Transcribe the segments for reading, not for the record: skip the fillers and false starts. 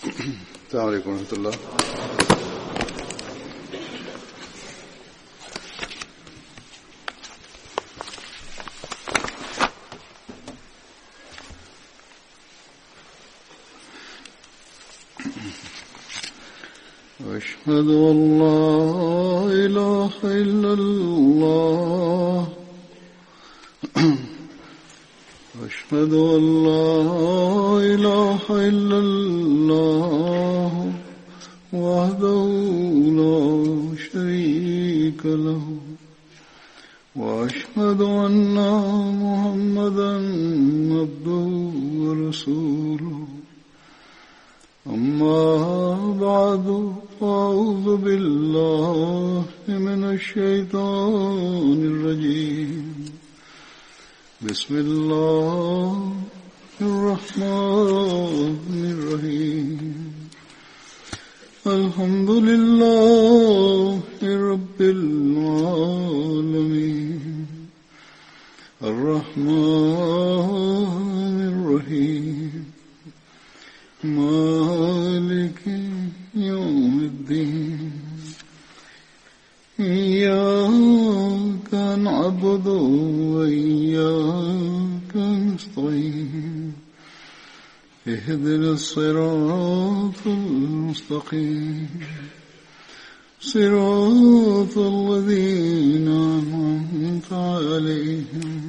السلام عليكم ورحمة الله. أشهد أن لا إله إلا الله. أشهد أن لا إله إلا الله وحده لا شريك له وأشهد أن محمدا عبده ورسوله. أما بعد فأعوذ بالله من الشيطان الرجيم. بسم الله الرحمن الرحيم. الحمد لله رب العالمين. الرحمن الرحيم. مالك يوم الدين. إياك نعبد وإياك نستعين. اهدنا الصراط المستقيم. صراط الذين أنعمت عليهم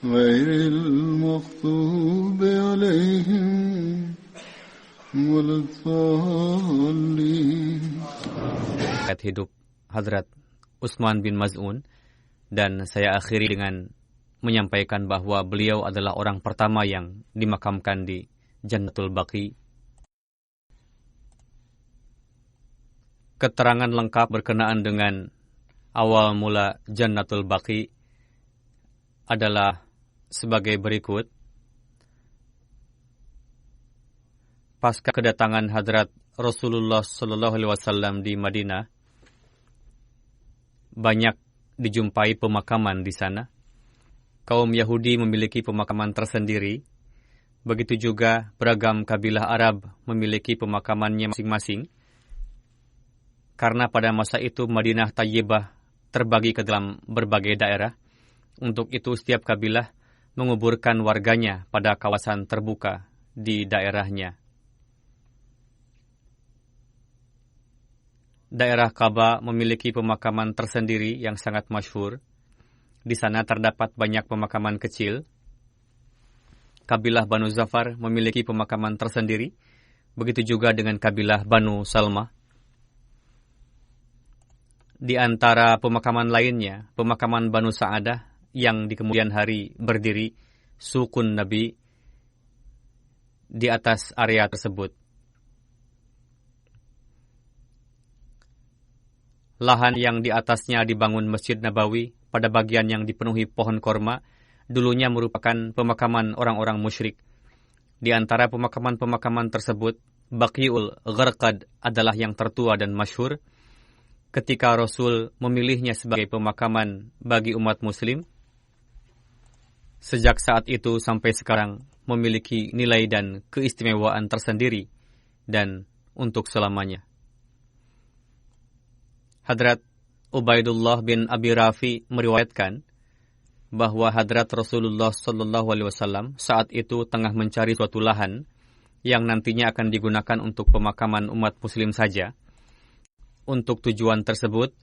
غير المغضوب عليهم ولا الضالين. Hidup Hadrat Utsman bin Maz'un, dan saya akhiri dengan menyampaikan bahwa beliau adalah orang pertama yang dimakamkan di Jannatul Baqi. Keterangan lengkap berkenaan dengan awal mula Jannatul Baqi adalah sebagai berikut. Pasca kedatangan Hadrat Rasulullah SAW di Madinah, banyak dijumpai pemakaman di sana. Kaum Yahudi memiliki pemakaman tersendiri. Begitu juga beragam kabilah Arab memiliki pemakamannya masing-masing. Karena pada masa itu Madinah Thayyibah terbagi ke dalam berbagai daerah. Untuk itu setiap kabilah menguburkan warganya pada kawasan terbuka di daerahnya. Daerah Ka'bah memiliki pemakaman tersendiri yang sangat masyhur. Di sana terdapat banyak pemakaman kecil. Kabilah Banu Zafar memiliki pemakaman tersendiri. Begitu juga dengan kabilah Banu Salma. Di antara pemakaman lainnya, pemakaman Banu Sa'adah yang di kemudian hari berdiri sukun Nabi di atas area tersebut. Lahan yang di atasnya dibangun Masjid Nabawi pada bagian yang dipenuhi pohon korma dulunya merupakan pemakaman orang-orang musyrik. Di antara pemakaman-pemakaman tersebut, Baqiul Gharqad adalah yang tertua dan masyhur. Ketika Rasul memilihnya sebagai pemakaman bagi umat muslim, sejak saat itu sampai sekarang memiliki nilai dan keistimewaan tersendiri dan untuk selamanya. Hadrat Ubaidullah bin Abi Rafi meriwayatkan bahwa Hadrat Rasulullah SAW saat itu tengah mencari suatu lahan yang nantinya akan digunakan untuk pemakaman umat muslim saja. Untuk tujuan tersebut,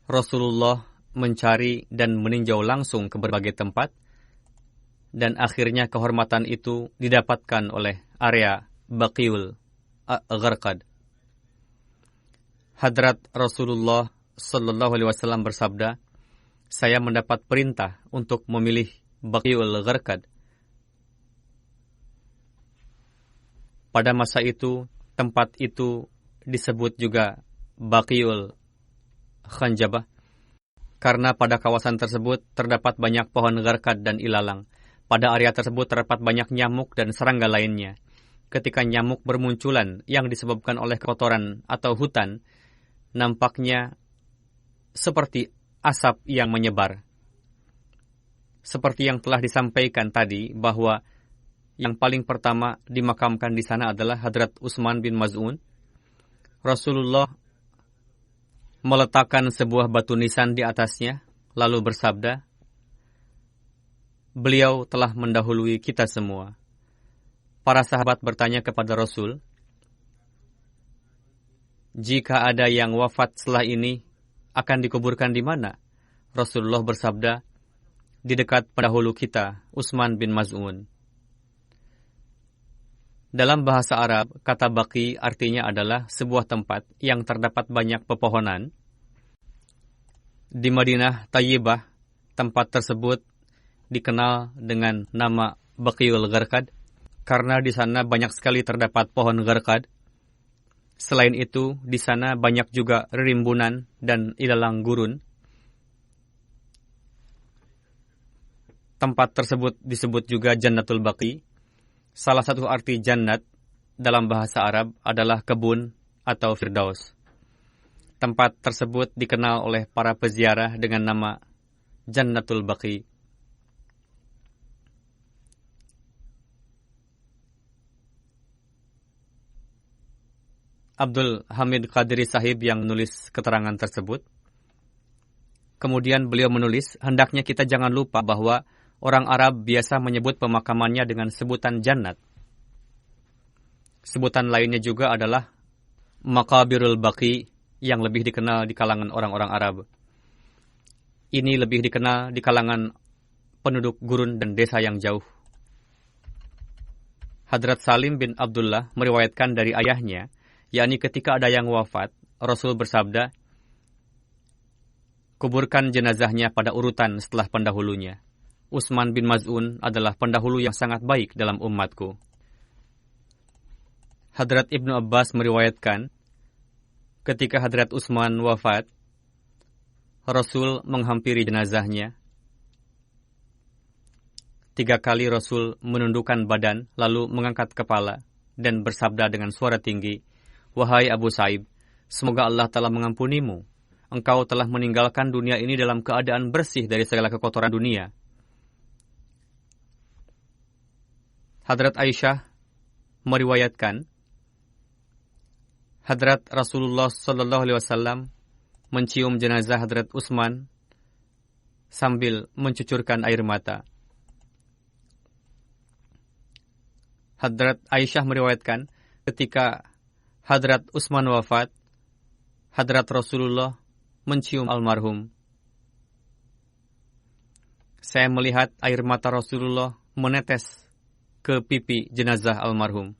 Rasulullah mencari dan meninjau langsung ke berbagai tempat, dan akhirnya kehormatan itu didapatkan oleh area Baqiul Gharqad. Hadrat Rasulullah SAW bersabda, saya mendapat perintah untuk memilih Baqiul Gharqad. Pada masa itu, tempat itu disebut juga Baqiul Khanjabah, karena pada kawasan tersebut terdapat banyak pohon gharqad dan ilalang. Pada area tersebut terdapat banyak nyamuk dan serangga lainnya. Ketika nyamuk bermunculan yang disebabkan oleh kotoran atau hutan, nampaknya seperti asap yang menyebar. Seperti yang telah disampaikan tadi, bahwa yang paling pertama dimakamkan di sana adalah Hadrat Utsman bin Maz'un. Rasulullah meletakkan sebuah batu nisan di atasnya, lalu bersabda, "Beliau telah mendahului kita semua." Para sahabat bertanya kepada Rasul, "Jika ada yang wafat setelah ini, akan dikuburkan di mana?" Rasulullah bersabda, "Di dekat pendahulu kita, Utsman bin Maz'un." Dalam bahasa Arab, kata baqi artinya adalah sebuah tempat yang terdapat banyak pepohonan. Di Madinah Thayyibah, tempat tersebut dikenal dengan nama Baqiul Gharqad karena di sana banyak sekali terdapat pohon gharqad. Selain itu, di sana banyak juga rimbunan dan ilalang gurun. Tempat tersebut disebut juga Jannatul Baqi. Salah satu arti jannat dalam bahasa Arab adalah kebun atau firdaus. Tempat tersebut dikenal oleh para peziarah dengan nama Jannatul Baqi. Abdul Hamid Qadiri Sahib yang menulis keterangan tersebut. Kemudian beliau menulis, hendaknya kita jangan lupa bahwa orang Arab biasa menyebut pemakamannya dengan sebutan jannat. Sebutan lainnya juga adalah Maqabirul Baqi yang lebih dikenal di kalangan orang-orang Arab. Ini lebih dikenal di kalangan penduduk gurun dan desa yang jauh. Hadrat Salim bin Abdullah meriwayatkan dari ayahnya, yakni ketika ada yang wafat, Rasul bersabda, "Kuburkan jenazahnya pada urutan setelah pendahulunya. Utsman bin Maz'un adalah pendahulu yang sangat baik dalam umatku." Hadrat Ibnu Abbas meriwayatkan, ketika Hadrat Utsman wafat, Rasul menghampiri jenazahnya. 3 kali Rasul menundukkan badan, lalu mengangkat kepala, dan bersabda dengan suara tinggi, "Wahai Abu Sa'ib, semoga Allah telah mengampunimu. Engkau telah meninggalkan dunia ini dalam keadaan bersih dari segala kekotoran dunia." Hadrat Aisyah meriwayatkan, Hadrat Rasulullah sallallahu alaihi wasallam mencium jenazah Hadrat Utsman sambil mencucurkan air mata. Hadrat Aisyah meriwayatkan, ketika Hadrat Utsman wafat, Hadrat Rasulullah mencium almarhum. Saya melihat air mata Rasulullah menetes ke pipi jenazah almarhum.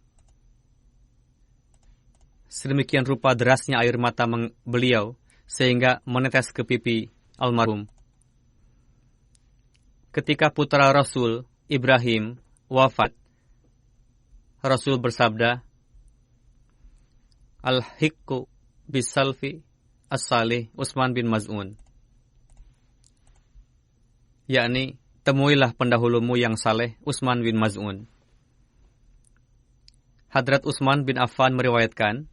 Sedemikian rupa derasnya air mata beliau sehingga menetes ke pipi almarhum. Ketika putra Rasul Ibrahim wafat, Rasul bersabda, "Al-hiqqu bisalfi as-salih Utsman bin Maz'un." Yakni, temuilah pendahulumu yang saleh, Utsman bin Maz'un. Hadrat Utsman bin Affan meriwayatkan,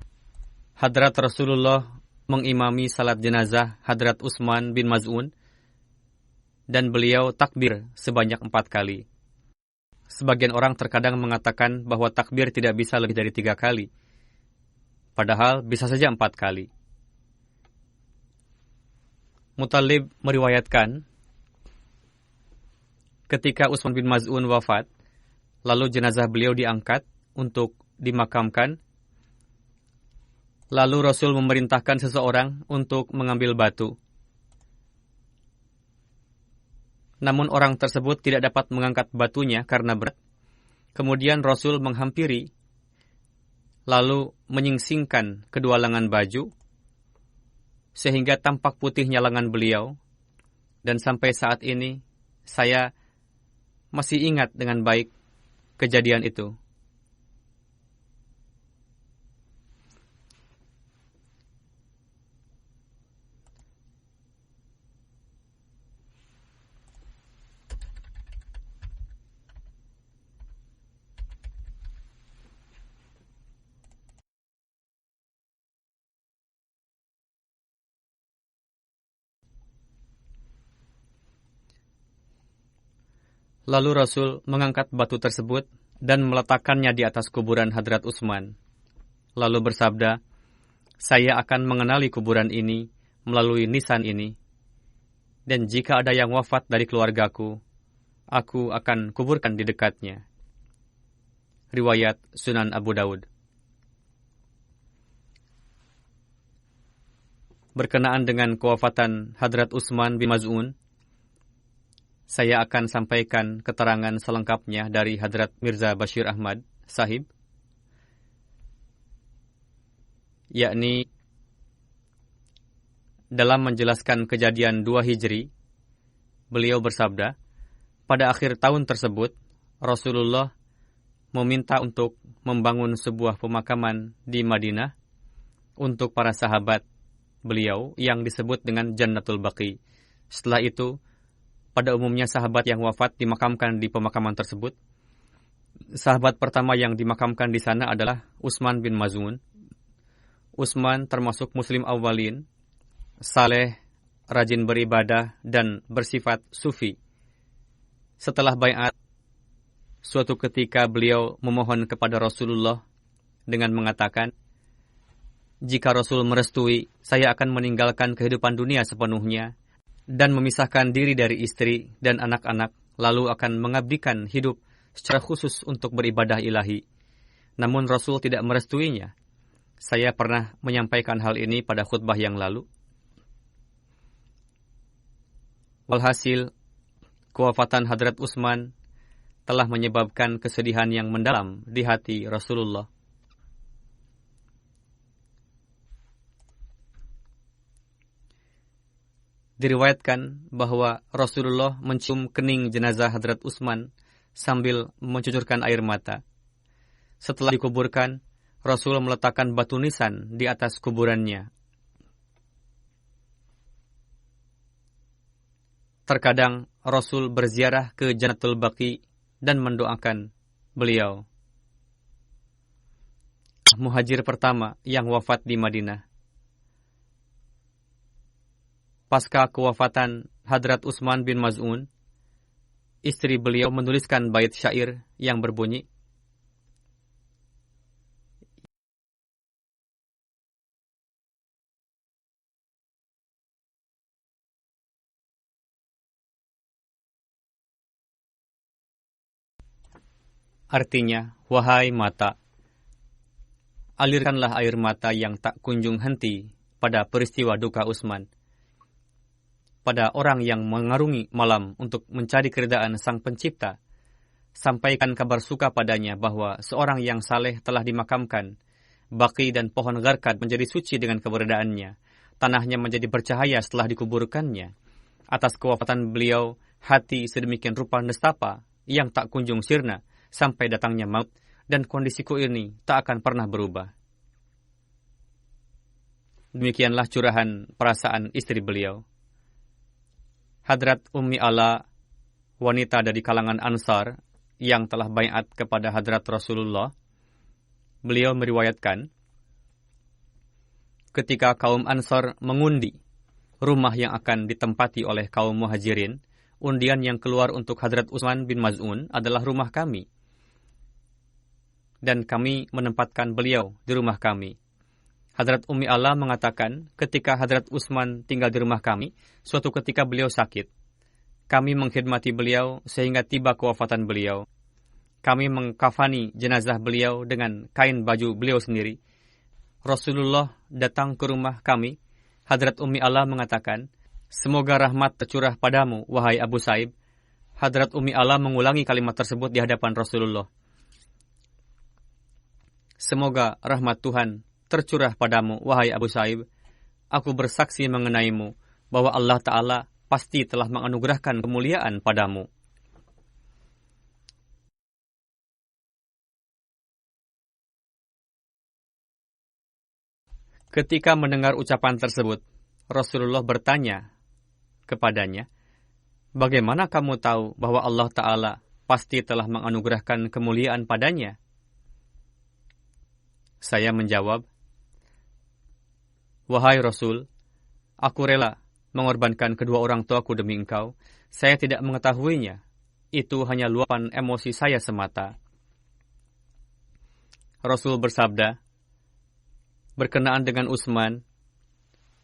Hadrat Rasulullah mengimami salat jenazah Hadrat Utsman bin Maz'un dan beliau takbir sebanyak 4 kali. Sebagian orang terkadang mengatakan bahwa takbir tidak bisa lebih dari 3 kali. Padahal bisa saja 4 kali. Muttalib meriwayatkan, ketika Utsman bin Maz'un wafat, lalu jenazah beliau diangkat untuk dimakamkan. Lalu Rasul memerintahkan seseorang untuk mengambil batu. Namun orang tersebut tidak dapat mengangkat batunya karena berat. Kemudian Rasul menghampiri, lalu menyingsingkan kedua lengan baju, sehingga tampak putihnya lengan beliau. Dan sampai saat ini, saya masih ingat dengan baik kejadian itu. Lalu Rasul mengangkat batu tersebut dan meletakkannya di atas kuburan Hadrat Utsman. Lalu bersabda, saya akan mengenali kuburan ini melalui nisan ini. Dan jika ada yang wafat dari keluargaku, aku akan kuburkan di dekatnya. Riwayat Sunan Abu Daud. Berkenaan dengan kewafatan Hadrat Utsman bin Maz'un, saya akan sampaikan keterangan selengkapnya dari Hadrat Mirza Bashir Ahmad Sahib, yakni dalam menjelaskan kejadian 2 Hijri, beliau bersabda, pada akhir tahun tersebut, Rasulullah meminta untuk membangun sebuah pemakaman di Madinah untuk para sahabat beliau yang disebut dengan Jannatul Baqi. Setelah itu, pada umumnya sahabat yang wafat dimakamkan di pemakaman tersebut. Sahabat pertama yang dimakamkan di sana adalah Utsman bin Maz'un. Utsman termasuk muslim awalin, saleh, rajin beribadah, dan bersifat sufi. Setelah baiat, suatu ketika beliau memohon kepada Rasulullah dengan mengatakan, jika Rasul merestui, saya akan meninggalkan kehidupan dunia sepenuhnya dan memisahkan diri dari istri dan anak-anak, lalu akan mengabdikan hidup secara khusus untuk beribadah ilahi. Namun Rasul tidak merestuinya. Saya pernah menyampaikan hal ini pada khutbah yang lalu. Walhasil, kewafatan Hadrat Utsman telah menyebabkan kesedihan yang mendalam di hati Rasulullah. Diriwayatkan bahwa Rasulullah mencium kening jenazah Hadrat Utsman sambil mencucurkan air mata. Setelah dikuburkan, Rasul meletakkan batu nisan di atas kuburannya. Terkadang Rasul berziarah ke Jannatul Baqi dan mendoakan beliau. Muhajir pertama yang wafat di Madinah. Pasca kewafatan Hadrat Utsman bin Maz'un, istri beliau menuliskan bait syair yang berbunyi, artinya, wahai mata, alirkanlah air mata yang tak kunjung henti pada peristiwa duka Utsman. Pada orang yang mengarungi malam untuk mencari keridaan Sang Pencipta, sampaikan kabar suka padanya bahwa seorang yang saleh telah dimakamkan. Baqi dan pohon gharqad menjadi suci dengan keberadaannya. Tanahnya menjadi bercahaya setelah dikuburkannya. Atas kewafatan beliau, hati sedemikian rupa nestapa yang tak kunjung sirna sampai datangnya maut, dan kondisiku ini tak akan pernah berubah. Demikianlah curahan perasaan istri beliau. Hadrat Ummi Ala, wanita dari kalangan Ansar yang telah baiat kepada Hadrat Rasulullah, beliau meriwayatkan, ketika kaum Ansar mengundi rumah yang akan ditempati oleh kaum Muhajirin, undian yang keluar untuk Hadrat Utsman bin Maz'un adalah rumah kami. Dan kami menempatkan beliau di rumah kami. Hadrat Ummi Ala mengatakan, ketika Hadrat Utsman tinggal di rumah kami, suatu ketika beliau sakit. Kami mengkhidmati beliau sehingga tiba kewafatan beliau. Kami mengkafani jenazah beliau dengan kain baju beliau sendiri. Rasulullah datang ke rumah kami. Hadrat Ummi Ala mengatakan, semoga rahmat tercurah padamu, wahai Abu Saib. Hadrat Ummi Ala mengulangi kalimat tersebut di hadapan Rasulullah. Semoga rahmat Tuhan tercurah padamu, wahai Abu Saib. Aku bersaksi mengenaimu bahwa Allah Ta'ala pasti telah menganugerahkan kemuliaan padamu. Ketika mendengar ucapan tersebut, Rasulullah bertanya kepadanya, bagaimana kamu tahu bahwa Allah Ta'ala pasti telah menganugerahkan kemuliaan padanya? Saya menjawab, wahai Rasul, aku rela mengorbankan kedua orang tuaku demi engkau. Saya tidak mengetahuinya. Itu hanya luapan emosi saya semata. Rasul bersabda, berkenaan dengan Utsman,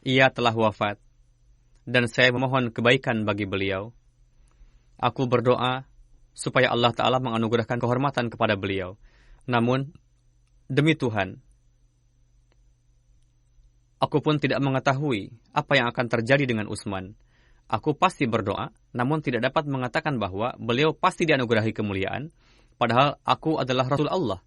ia telah wafat, dan saya memohon kebaikan bagi beliau. Aku berdoa supaya Allah Ta'ala menganugerahkan kehormatan kepada beliau. Namun, demi Tuhan, aku pun tidak mengetahui apa yang akan terjadi dengan Utsman. Aku pasti berdoa, namun tidak dapat mengatakan bahwa beliau pasti dianugerahi kemuliaan, padahal aku adalah Rasul Allah.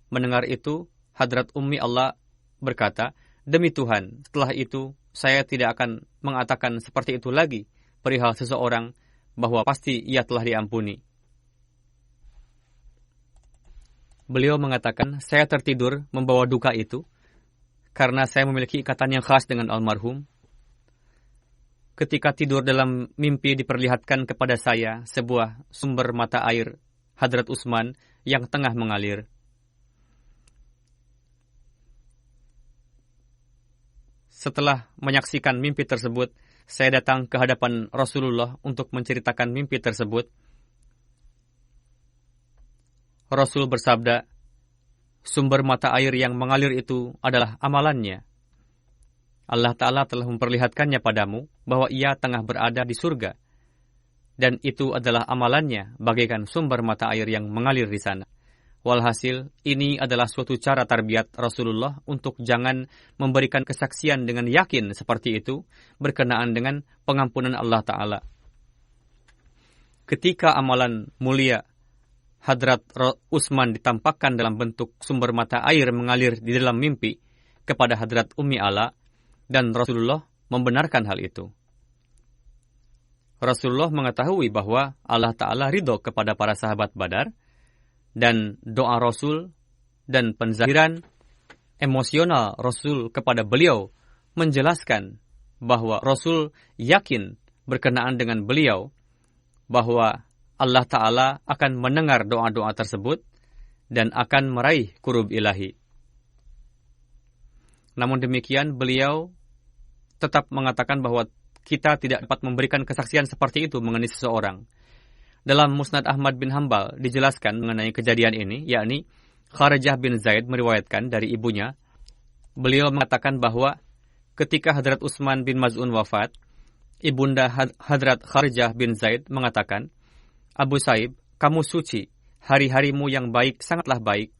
Mendengar itu, Hadrat Ummi Allah berkata, demi Tuhan, setelah itu saya tidak akan mengatakan seperti itu lagi perihal seseorang bahwa pasti ia telah diampuni. Beliau mengatakan, saya tertidur membawa duka itu karena saya memiliki ikatan yang khas dengan almarhum. Ketika tidur dalam mimpi diperlihatkan kepada saya sebuah sumber mata air Hadrat Utsman yang tengah mengalir. Setelah menyaksikan mimpi tersebut, saya datang ke hadapan Rasulullah untuk menceritakan mimpi tersebut. Rasul bersabda, sumber mata air yang mengalir itu adalah amalannya. Allah Ta'ala telah memperlihatkannya padamu bahwa ia tengah berada di surga. Dan itu adalah amalannya bagaikan sumber mata air yang mengalir di sana. Walhasil, ini adalah suatu cara tarbiyat Rasulullah untuk jangan memberikan kesaksian dengan yakin seperti itu berkenaan dengan pengampunan Allah Ta'ala. Ketika amalan mulia Hadrat Utsman ditampakkan dalam bentuk sumber mata air mengalir di dalam mimpi kepada Hadrat Ummi Allah, dan Rasulullah membenarkan hal itu. Rasulullah mengetahui bahwa Allah Ta'ala ridho kepada para sahabat Badar, dan doa Rasul dan penzahiran emosional Rasul kepada beliau menjelaskan bahwa Rasul yakin berkenaan dengan beliau bahwa Allah Ta'ala akan mendengar doa-doa tersebut dan akan meraih qurub ilahi. Namun demikian, beliau tetap mengatakan bahwa kita tidak dapat memberikan kesaksian seperti itu mengenai seseorang. Dalam Musnad Ahmad bin Hanbal dijelaskan mengenai kejadian ini, yakni Kharijah bin Zaid meriwayatkan dari ibunya, beliau mengatakan bahwa ketika Hadrat Utsman bin Maz'un wafat, ibunda Hadrat Kharijah bin Zaid mengatakan, Abu Saib, kamu suci, hari-harimu yang baik sangatlah baik.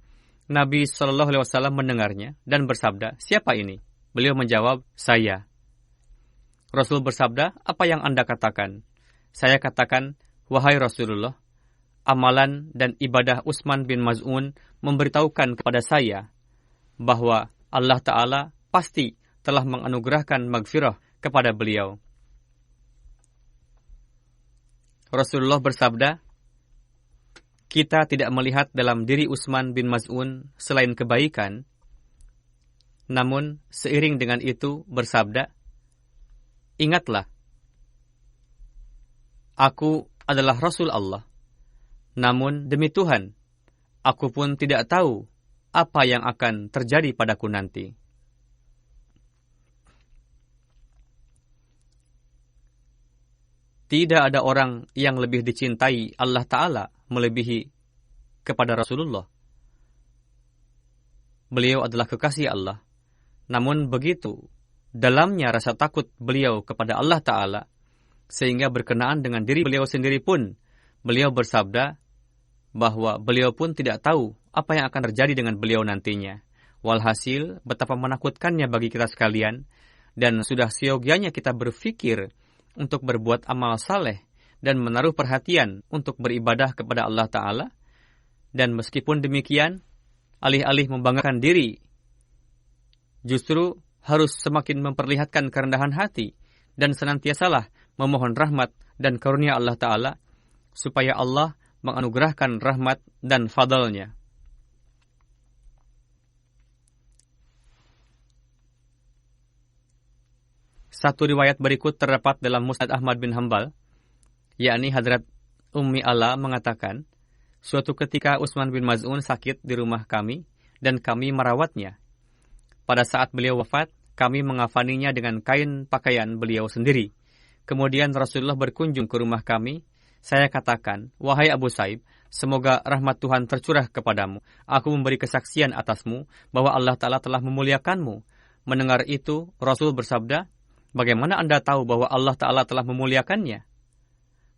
Nabi SAW mendengarnya dan bersabda, siapa ini? Beliau menjawab, saya. Rasul bersabda, apa yang Anda katakan? Saya katakan, wahai Rasulullah, amalan dan ibadah Utsman bin Maz'un memberitahukan kepada saya bahwa Allah Ta'ala pasti telah menganugerahkan maghfirah kepada beliau. Rasulullah bersabda, kita tidak melihat dalam diri Utsman bin Maz'un selain kebaikan, namun seiring dengan itu bersabda, ingatlah, aku adalah Rasul Allah. Namun demi Tuhan, aku pun tidak tahu apa yang akan terjadi padaku nanti. Tidak ada orang yang lebih dicintai Allah Ta'ala melebihi kepada Rasulullah. Beliau adalah kekasih Allah. Namun begitu dalamnya rasa takut beliau kepada Allah Ta'ala, sehingga berkenaan dengan diri beliau sendiri pun, beliau bersabda bahwa beliau pun tidak tahu apa yang akan terjadi dengan beliau nantinya. Walhasil, betapa menakutkannya bagi kita sekalian, dan sudah seyogianya kita berfikir untuk berbuat amal saleh dan menaruh perhatian untuk beribadah kepada Allah Ta'ala. Dan meskipun demikian, alih-alih membanggakan diri, justru harus semakin memperlihatkan kerendahan hati dan senantiasalah memohon rahmat dan karunia Allah Ta'ala supaya Allah menganugerahkan rahmat dan fadalnya. Satu riwayat berikut terdapat dalam Musnad Ahmad bin Hanbal, yakni Hadrat Ummi Allah mengatakan, suatu ketika Utsman bin Maz'un sakit di rumah kami dan kami merawatnya. Pada saat beliau wafat, kami mengafaninya dengan kain pakaian beliau sendiri. Kemudian Rasulullah berkunjung ke rumah kami. Saya katakan, wahai Abu Saib, semoga rahmat Tuhan tercurah kepadamu. Aku memberi kesaksian atasmu bahwa Allah Ta'ala telah memuliakanmu. Mendengar itu, Rasul bersabda, bagaimana Anda tahu bahwa Allah Ta'ala telah memuliakannya?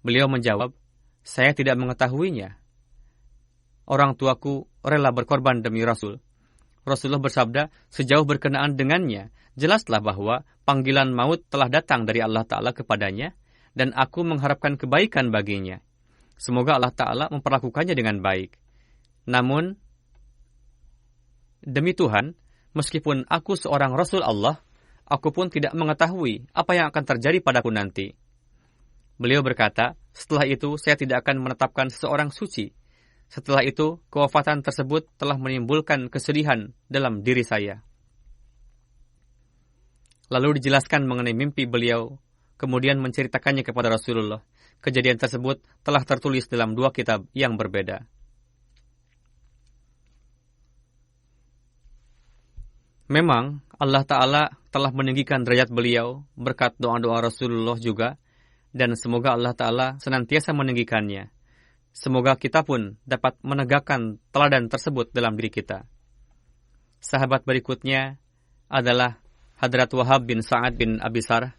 Beliau menjawab, saya tidak mengetahuinya. Orang tuaku rela berkorban demi Rasul. Rasulullah bersabda, sejauh berkenaan dengannya, jelaslah bahwa panggilan maut telah datang dari Allah Ta'ala kepadanya, dan aku mengharapkan kebaikan baginya. Semoga Allah Ta'ala memperlakukannya dengan baik. Namun, demi Tuhan, meskipun aku seorang Rasul Allah, aku pun tidak mengetahui apa yang akan terjadi padaku nanti. Beliau berkata, setelah itu saya tidak akan menetapkan seseorang suci. Setelah itu, kewafatan tersebut telah menimbulkan kesedihan dalam diri saya. Lalu dijelaskan mengenai mimpi beliau, kemudian menceritakannya kepada Rasulullah. Kejadian tersebut telah tertulis dalam 2 kitab yang berbeda. Memang, Allah Ta'ala telah meninggikan derajat beliau berkat doa-doa Rasulullah juga, dan semoga Allah Ta'ala senantiasa meninggikannya. Semoga kita pun dapat menegakkan teladan tersebut dalam diri kita. Sahabat berikutnya adalah Hadrat Wahab bin Sa'ad bin Abi Sarh.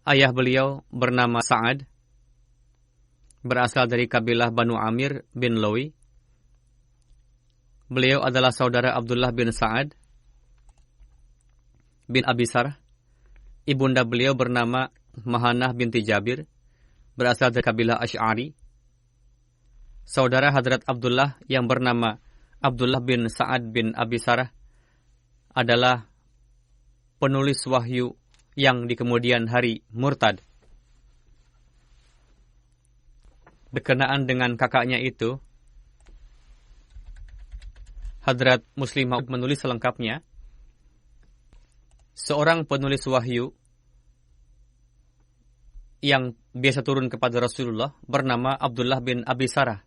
Ayah beliau bernama Sa'ad, berasal dari kabilah Banu Amir bin Lawi. Beliau adalah saudara Abdullah bin Sa'ad bin Abi Sarh. Ibunda beliau bernama Mahanah binti Jabir, berasal dari kabilah Asy'ari. Saudara Hadrat Abdullah yang bernama Abdullah bin Sa'ad bin Abi Sarh adalah penulis wahyu yang di kemudian hari murtad. Berkenaan dengan kakaknya itu, Hadrat Muslim Maud menulis selengkapnya, seorang penulis wahyu yang biasa turun kepada Rasulullah bernama Abdullah bin Abi Sarh.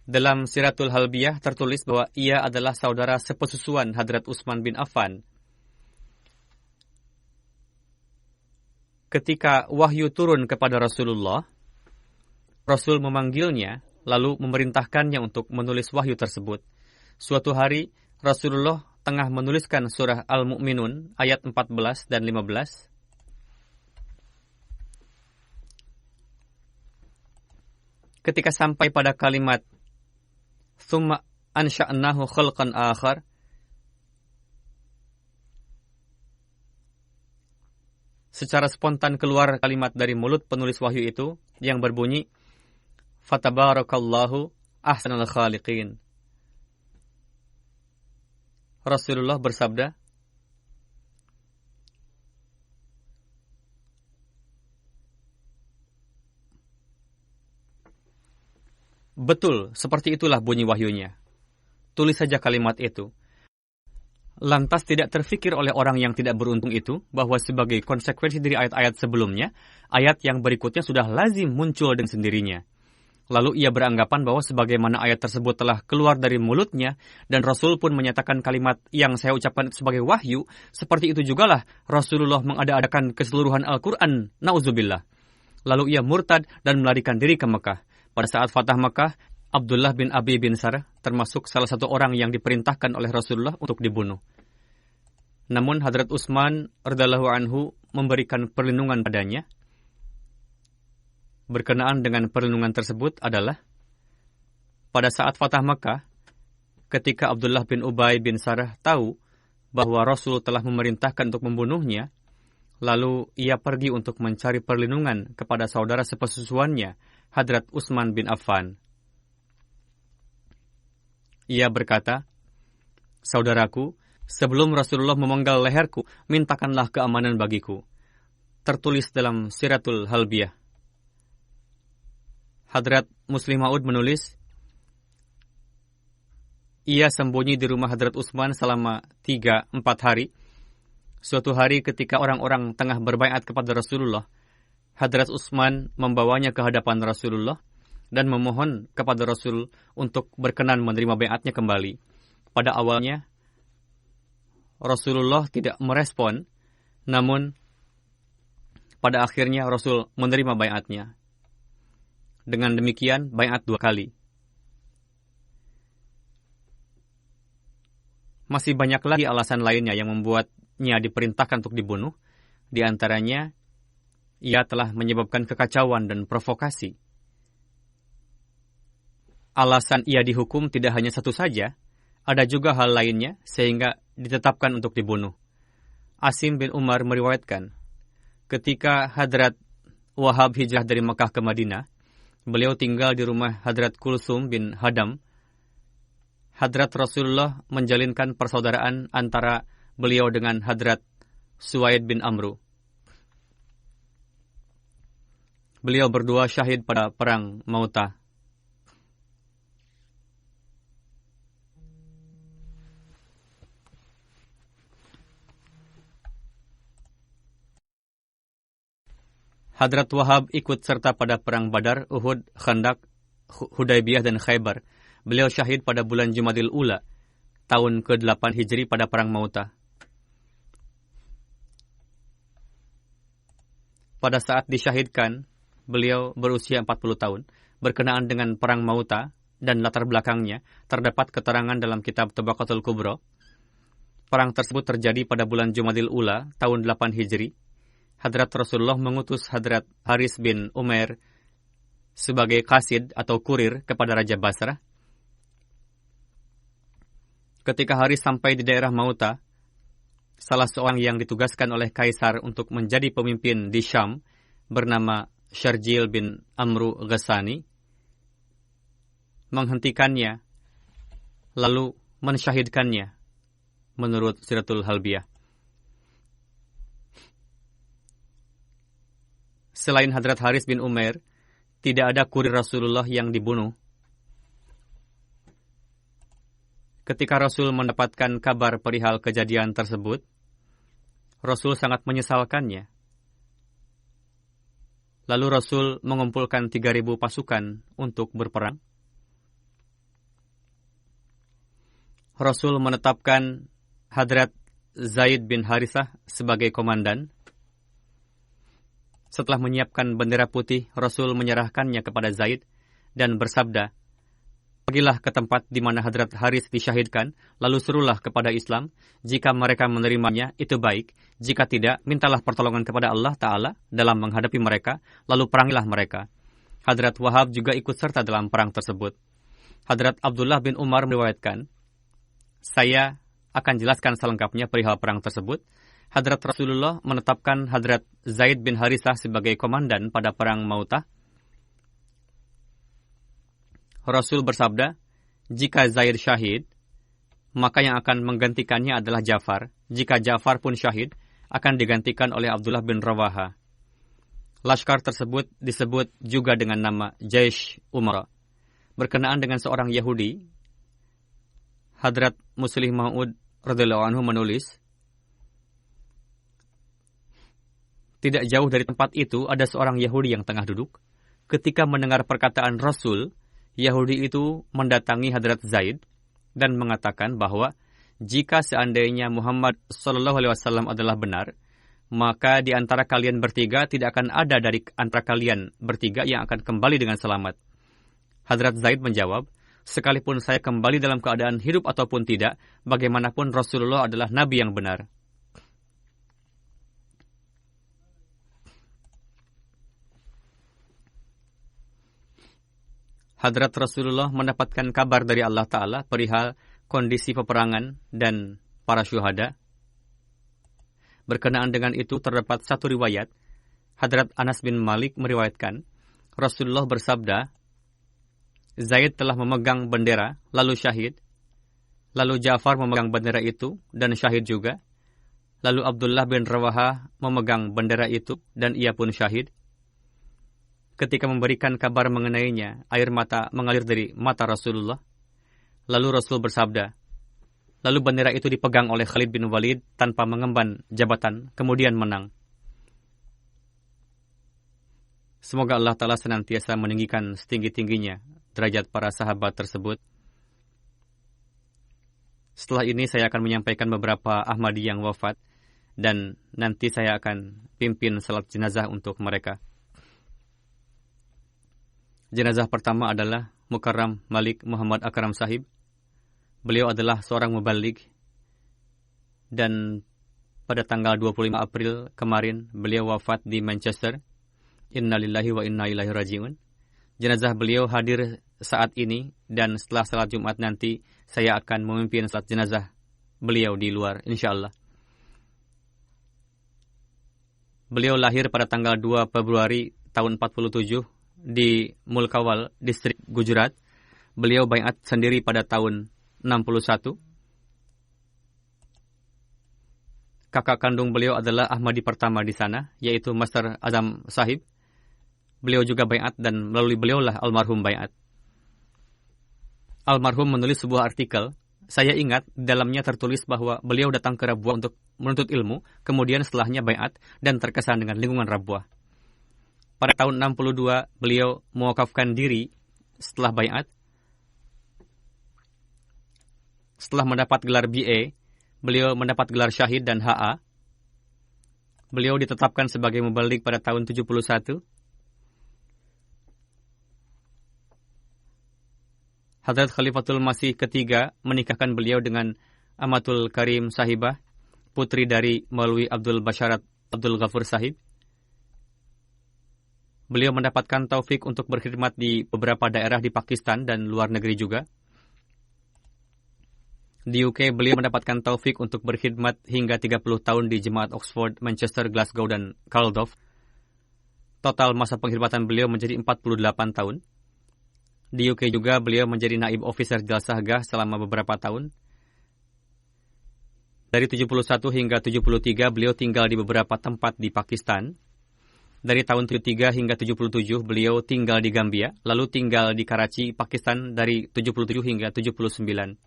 Dalam Siratul Halbiyah tertulis bahwa ia adalah saudara sepesusuan Hadrat Utsman bin Affan. Ketika wahyu turun kepada Rasulullah, Rasul memanggilnya, lalu memerintahkannya untuk menulis wahyu tersebut. Suatu hari, Rasulullah tengah menuliskan surah Al-Mu'minun ayat 14 dan 15. Ketika sampai pada kalimat "Tsumma ansha'nahu khalqan akhar", secara spontan keluar kalimat dari mulut penulis wahyu itu yang berbunyi, "Fatabarakallahu ahsanul khaliqin." Rasulullah bersabda, betul, seperti itulah bunyi wahyunya. Tulis saja kalimat itu. Lantas tidak terfikir oleh orang yang tidak beruntung itu bahwa sebagai konsekuensi dari ayat-ayat sebelumnya, ayat yang berikutnya sudah lazim muncul dengan sendirinya. Lalu ia beranggapan bahwa sebagaimana ayat tersebut telah keluar dari mulutnya, dan Rasul pun menyatakan kalimat yang saya ucapkan sebagai wahyu, seperti itu jugalah Rasulullah mengada-adakan keseluruhan Al-Quran, na'udzubillah. Lalu ia murtad dan melarikan diri ke Mekah. Pada saat Fatah Mekah, Abdullah bin Abi bin Sarh termasuk salah satu orang yang diperintahkan oleh Rasulullah untuk dibunuh. Namun Hadrat Utsman radhiyallahu anhu memberikan perlindungan padanya. Berkenaan dengan perlindungan tersebut adalah pada saat Fatah Makkah, ketika Abdullah bin Ubay bin Sarh tahu bahwa Rasul telah memerintahkan untuk membunuhnya, lalu ia pergi untuk mencari perlindungan kepada saudara sepesusuannya, Hadrat Utsman bin Affan. Ia berkata, "Saudaraku, sebelum Rasulullah memenggal leherku, mintakanlah keamanan bagiku." Tertulis dalam Siratul Halbiyah. Hadrat Muslim Maud menulis, ia sembunyi di rumah Hadrat Utsman selama 3-4 hari. Suatu hari ketika orang-orang tengah berbaiat kepada Rasulullah, Hadrat Utsman membawanya ke hadapan Rasulullah dan memohon kepada Rasul untuk berkenan menerima baiatnya kembali. Pada awalnya, Rasulullah tidak merespon, namun pada akhirnya Rasul menerima baiatnya. Dengan demikian, baiat 2 kali. Masih banyak lagi alasan lainnya yang membuatnya diperintahkan untuk dibunuh. Di antaranya, ia telah menyebabkan kekacauan dan provokasi. Alasan ia dihukum tidak hanya satu saja, ada juga hal lainnya sehingga ditetapkan untuk dibunuh. Asim bin Umar meriwayatkan, ketika Hadrat Wahab hijrah dari Mekah ke Madinah, beliau tinggal di rumah Hadrat Kulsum bin Hadam. Hadrat Rasulullah menjalinkan persaudaraan antara beliau dengan Hadrat Suwaid bin Amru. Beliau berdua syahid pada perang Mautah. Hadrat Wahab ikut serta pada perang Badar, Uhud, Khandak, Hudaybiyah, dan Khaybar. Beliau syahid pada bulan Jumadil Ula, tahun ke-8 Hijri pada perang Mautah. Pada saat disyahidkan, beliau berusia 40 tahun. Berkenaan dengan perang Mautah dan latar belakangnya, terdapat keterangan dalam kitab Tabaqatul Kubra. Perang tersebut terjadi pada bulan Jumadil Ula, tahun 8 Hijri. Hadrat Rasulullah mengutus Hadrat Haris bin Umair sebagai qasid atau kurir kepada Raja Basrah. Ketika Haris sampai di daerah Mautah, salah seorang yang ditugaskan oleh Kaisar untuk menjadi pemimpin di Syam bernama Syarjil bin Amru Ghassani menghentikannya lalu mensyahidkannya menurut Siratul Halbiyah. Selain Hadrat Haris bin Umair, tidak ada kurir Rasulullah yang dibunuh. Ketika Rasul mendapatkan kabar perihal kejadian tersebut, Rasul sangat menyesalkannya. Lalu Rasul mengumpulkan 3.000 pasukan untuk berperang. Rasul menetapkan Hadrat Zaid bin Harithah sebagai komandan. Setelah menyiapkan bendera putih, Rasul menyerahkannya kepada Zaid dan bersabda, "Pergilah ke tempat di mana Hadrat Haris disyahidkan, lalu serulah kepada Islam. Jika mereka menerimanya, itu baik. Jika tidak, mintalah pertolongan kepada Allah Ta'ala dalam menghadapi mereka, lalu perangilah mereka." Hadrat Wahab juga ikut serta dalam perang tersebut. Hadrat Abdullah bin Umar meriwayatkan, "Saya akan jelaskan selengkapnya perihal perang tersebut. Hadrat Rasulullah menetapkan Hadrat Zaid bin Harithah sebagai komandan pada perang Mautah. Rasul bersabda, jika Zaid syahid, maka yang akan menggantikannya adalah Ja'far. Jika Ja'far pun syahid, akan digantikan oleh Abdullah bin Rawaha. Laskar tersebut disebut juga dengan nama Jaish Umara. Berkenaan dengan seorang Yahudi, Hadrat Muslih Ma'ud radhiyallahu anhu menulis, tidak jauh dari tempat itu ada seorang Yahudi yang tengah duduk. Ketika mendengar perkataan Rasul, Yahudi itu mendatangi Hadrat Zaid dan mengatakan bahwa jika seandainya Muhammad SAW adalah benar, maka di antara kalian bertiga tidak akan ada dari antara kalian bertiga yang akan kembali dengan selamat. Hadrat Zaid menjawab, sekalipun saya kembali dalam keadaan hidup ataupun tidak, bagaimanapun Rasulullah adalah Nabi yang benar. Hadrat Rasulullah mendapatkan kabar dari Allah Ta'ala perihal kondisi peperangan dan para syuhada. Berkenaan dengan itu terdapat satu riwayat. Hadrat Anas bin Malik meriwayatkan, Rasulullah bersabda, Zaid telah memegang bendera, lalu syahid. Lalu Ja'far memegang bendera itu dan syahid juga. Lalu Abdullah bin Rawaha memegang bendera itu dan ia pun syahid. Ketika memberikan kabar mengenainya, air mata mengalir dari mata Rasulullah. Lalu Rasul bersabda, lalu bendera itu dipegang oleh Khalid bin Walid tanpa mengemban jabatan, kemudian menang. Semoga Allah Ta'ala senantiasa meninggikan setinggi-tingginya derajat para sahabat tersebut. Setelah ini saya akan menyampaikan beberapa Ahmadi yang wafat. dan nanti saya akan pimpin salat jenazah untuk mereka. Jenazah pertama adalah Mukarram Malik Muhammad Akram Sahib. Beliau adalah seorang mubalik dan pada tanggal 25 April kemarin beliau wafat di Manchester. Innalillahi wa inna ilaihi raji'un. Jenazah beliau hadir saat ini dan setelah salat Jumat nanti saya akan memimpin salat jenazah beliau di luar insyaallah. Beliau lahir pada tanggal 2 Februari tahun 47 di Mulkawal, distrik Gujarat. Beliau baiat sendiri pada tahun 61. Kakak kandung beliau adalah Ahmadi pertama di sana, yaitu Master Azam Sahib. Beliau juga baiat dan melalui beliaulah almarhum baiat. Almarhum menulis sebuah artikel. Saya ingat di dalamnya tertulis bahwa beliau datang ke Rabuah untuk menuntut ilmu, kemudian setelahnya baiat dan terkesan dengan lingkungan Rabuah. Pada tahun 62 beliau mewakafkan diri setelah baiat. Setelah mendapat gelar BA, beliau mendapat gelar syahid dan HA. Beliau ditetapkan sebagai mubalik pada tahun 71. Hadrat Khalifatul Masih ketiga menikahkan beliau dengan Amatul Karim Sahibah, putri dari Maulwi Abdul Basharat Abdul Ghafur Sahib. Beliau mendapatkan taufik untuk berkhidmat di beberapa daerah di Pakistan dan luar negeri juga. Di UK, beliau mendapatkan taufik untuk berkhidmat hingga 30 tahun di Jemaat Oxford, Manchester, Glasgow, dan Cardiff. Total masa pengkhidmatan beliau menjadi 48 tahun. Di UK juga beliau menjadi naib officer Jalsahgah selama beberapa tahun. Dari 71 hingga 73 beliau tinggal di beberapa tempat di Pakistan. Dari tahun 73 hingga 77 beliau tinggal di Gambia, lalu tinggal di Karachi, Pakistan dari 77 hingga 79.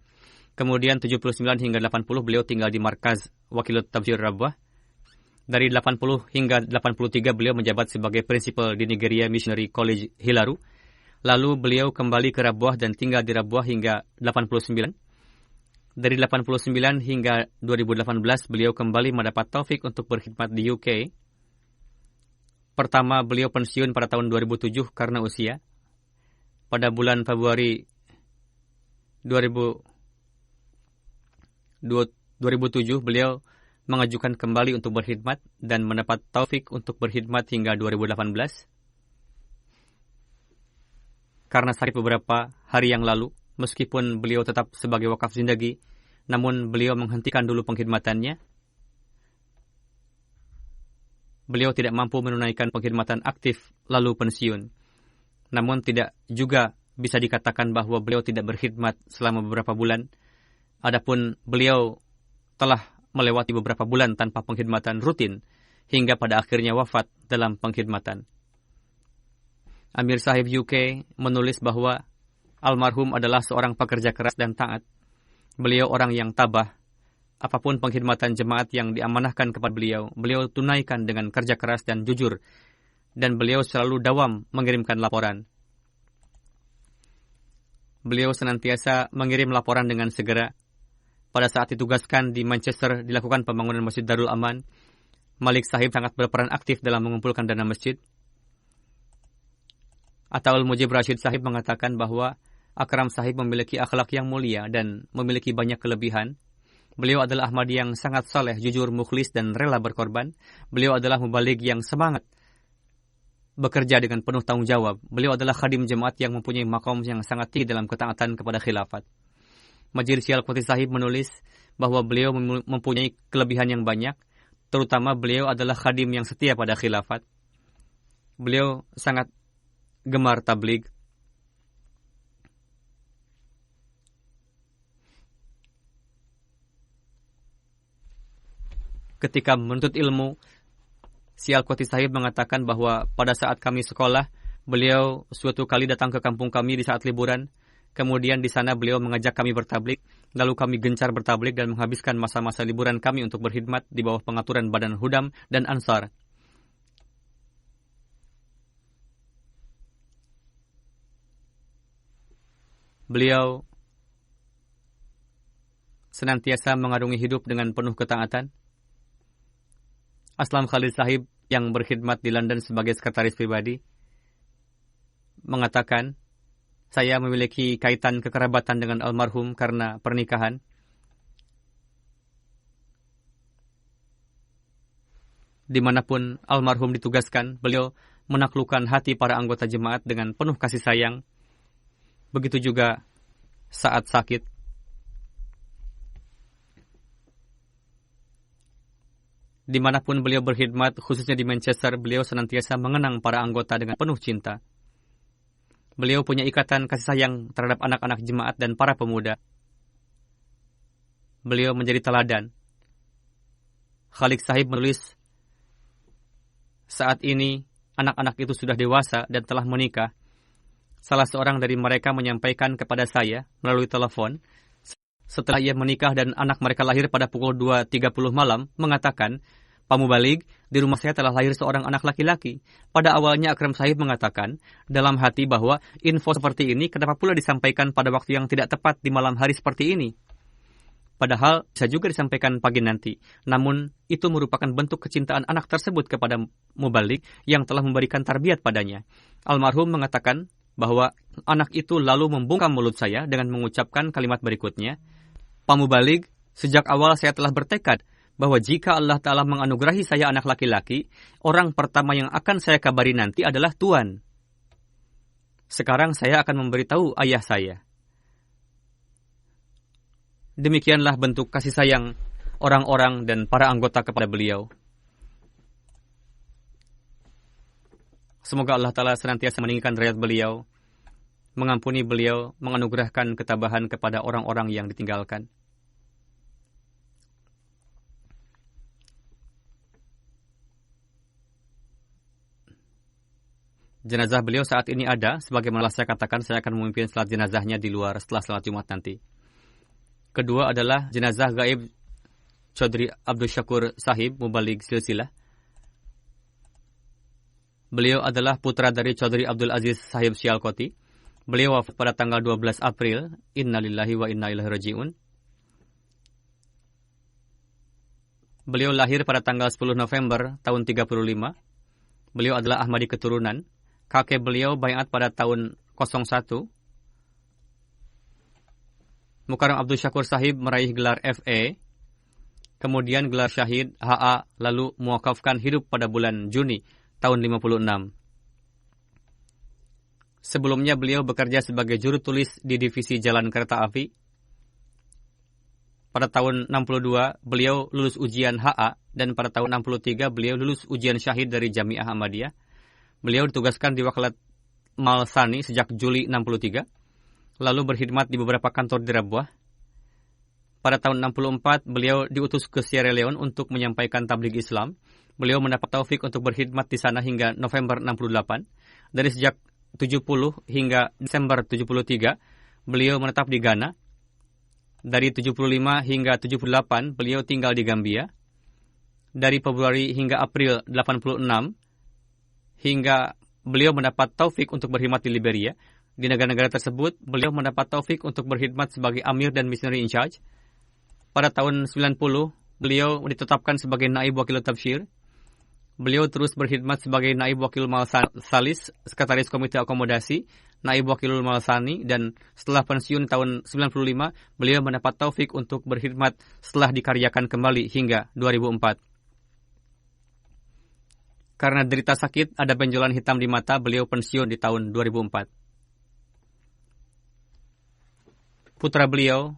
Kemudian 79 hingga 80 beliau tinggal di Markaz Wakilut Tabshir Rabwah. Dari 80 hingga 83 beliau menjabat sebagai prinsipal di Nigeria Missionary College Hilaru. Lalu beliau kembali ke Rabwah dan tinggal di Rabwah hingga 89. Dari 89 hingga 2018 beliau kembali mendapat taufik untuk berkhidmat di UK. Pertama beliau pensiun pada tahun 2007 karena usia. Pada bulan Februari 2007 beliau mengajukan kembali untuk berkhidmat dan mendapat taufik untuk berkhidmat hingga 2018. Karena sakit beberapa hari yang lalu, meskipun beliau tetap sebagai wakaf zindagi, namun beliau menghentikan dulu pengkhidmatannya. Beliau tidak mampu menunaikan pengkhidmatan aktif lalu pensiun. Namun tidak juga bisa dikatakan bahwa beliau tidak berkhidmat selama beberapa bulan. Adapun beliau telah melewati beberapa bulan tanpa pengkhidmatan rutin hingga pada akhirnya wafat dalam pengkhidmatan. Amir Sahib UK menulis bahwa almarhum adalah seorang pekerja keras dan taat. Beliau orang yang tabah. Apapun pengkhidmatan jemaat yang diamanahkan kepada beliau, beliau tunaikan dengan kerja keras dan jujur. Dan beliau selalu dawam mengirimkan laporan. Beliau senantiasa mengirim laporan dengan segera. Pada saat ditugaskan di Manchester dilakukan pembangunan Masjid Darul Aman, Malik Sahib sangat berperan aktif dalam mengumpulkan dana masjid. Ataul Mujib Rashid Sahib mengatakan bahwa Akram Sahib memiliki akhlak yang mulia dan memiliki banyak kelebihan. Beliau adalah Ahmadi yang sangat saleh, jujur, mukhlis, dan rela berkorban. Beliau adalah mubaligh yang semangat bekerja dengan penuh tanggung jawab. Beliau adalah khadim jemaat yang mempunyai maqam yang sangat tinggi dalam ketaatan kepada khilafat. Majid Syal Qutri Sahib menulis bahwa beliau mempunyai kelebihan yang banyak, terutama beliau adalah khadim yang setia pada khilafat. Beliau sangat gemar tabligh. Ketika menuntut ilmu, Syal Qutri Sahib mengatakan bahwa pada saat kami sekolah, beliau suatu kali datang ke kampung kami di saat liburan. Kemudian di sana beliau mengajak kami bertabligh, lalu kami gencar bertabligh dan menghabiskan masa-masa liburan kami untuk berkhidmat di bawah pengaturan Badan Hudam dan Ansar. Beliau senantiasa mengarungi hidup dengan penuh ketaatan. Aslam Khalid Sahib yang berkhidmat di London sebagai sekretaris pribadi mengatakan, saya memiliki kaitan kekerabatan dengan almarhum karena pernikahan. Dimanapun almarhum ditugaskan, beliau menaklukkan hati para anggota jemaat dengan penuh kasih sayang. Begitu juga saat sakit. Dimanapun beliau berkhidmat, khususnya di Manchester, beliau senantiasa mengenang para anggota dengan penuh cinta. Beliau punya ikatan kasih sayang terhadap anak-anak jemaat dan para pemuda. Beliau menjadi teladan. Khalid Sahib menulis, saat ini anak-anak itu sudah dewasa dan telah menikah. Salah seorang dari mereka menyampaikan kepada saya melalui telepon, setelah ia menikah dan anak mereka lahir pada pukul 2.30 malam, mengatakan, Pak Mubalik, di rumah saya telah lahir seorang anak laki-laki. Pada awalnya Akram Sahib mengatakan dalam hati bahwa info seperti ini kenapa pula disampaikan pada waktu yang tidak tepat di malam hari seperti ini. Padahal bisa juga disampaikan pagi nanti. Namun itu merupakan bentuk kecintaan anak tersebut kepada Mubalik yang telah memberikan tarbiyat padanya. Almarhum mengatakan bahwa anak itu lalu membungkam mulut saya dengan mengucapkan kalimat berikutnya, Pak Mubalik, sejak awal saya telah bertekad bahwa jika Allah Ta'ala menganugerahi saya anak laki-laki, orang pertama yang akan saya kabari nanti adalah Tuan. Sekarang saya akan memberitahu ayah saya. Demikianlah bentuk kasih sayang orang-orang dan para anggota kepada beliau. Semoga Allah Ta'ala senantiasa meninggikan derajat beliau, mengampuni beliau, menganugerahkan ketabahan kepada orang-orang yang ditinggalkan. Jenazah beliau saat ini ada, sebagaimana saya katakan, saya akan memimpin salat jenazahnya di luar setelah salat Jumat nanti. Kedua adalah jenazah gaib Chaudhry Abdul Shakur Sahib Mubalik Silsilah. Beliau adalah putra dari Chaudhry Abdul Aziz Sahib Sialkoti. Beliau wafat pada tanggal 12 April. Innalillahi wa inna ilaihi raji'un. Beliau lahir pada tanggal 10 November tahun 35. Beliau adalah Ahmadi keturunan. Kakek beliau baiat pada tahun 01. Mukarram Abdul Shakur Sahib meraih gelar FA, kemudian gelar Syahid HA, lalu muwakafkan hidup pada bulan Juni tahun 56. Sebelumnya beliau bekerja sebagai juru tulis di divisi jalan kereta api. Pada tahun 62 beliau lulus ujian HA dan pada tahun 63 beliau lulus ujian Syahid dari Jamiah Ahmadiyah. Beliau ditugaskan di Wakalat Malsani sejak Juli 63, lalu berkhidmat di beberapa kantor di Rabuah. Pada tahun 64, beliau diutus ke Sierra Leone untuk menyampaikan tabligh Islam. Beliau mendapat taufik untuk berkhidmat di sana hingga November 68. Dari sejak 70 hingga Desember 73, beliau menetap di Ghana. Dari 75 hingga 78, beliau tinggal di Gambia. Dari Februari hingga April 86, hingga beliau mendapat taufik untuk berkhidmat di Liberia. Di negara-negara tersebut, beliau mendapat taufik untuk berkhidmat sebagai Amir dan Missionary in Charge. Pada tahun 90, beliau ditetapkan sebagai Naib Wakil Tabshir. Beliau terus berkhidmat sebagai Naib Wakil Salis, Sekretaris Komite Akomodasi, Naib Wakil Malsani, dan setelah pensiun tahun 95, beliau mendapat taufik untuk berkhidmat setelah dikaryakan kembali hingga 2004. Karena derita sakit, ada benjolan hitam di mata, beliau pensiun di tahun 2004. Putra beliau,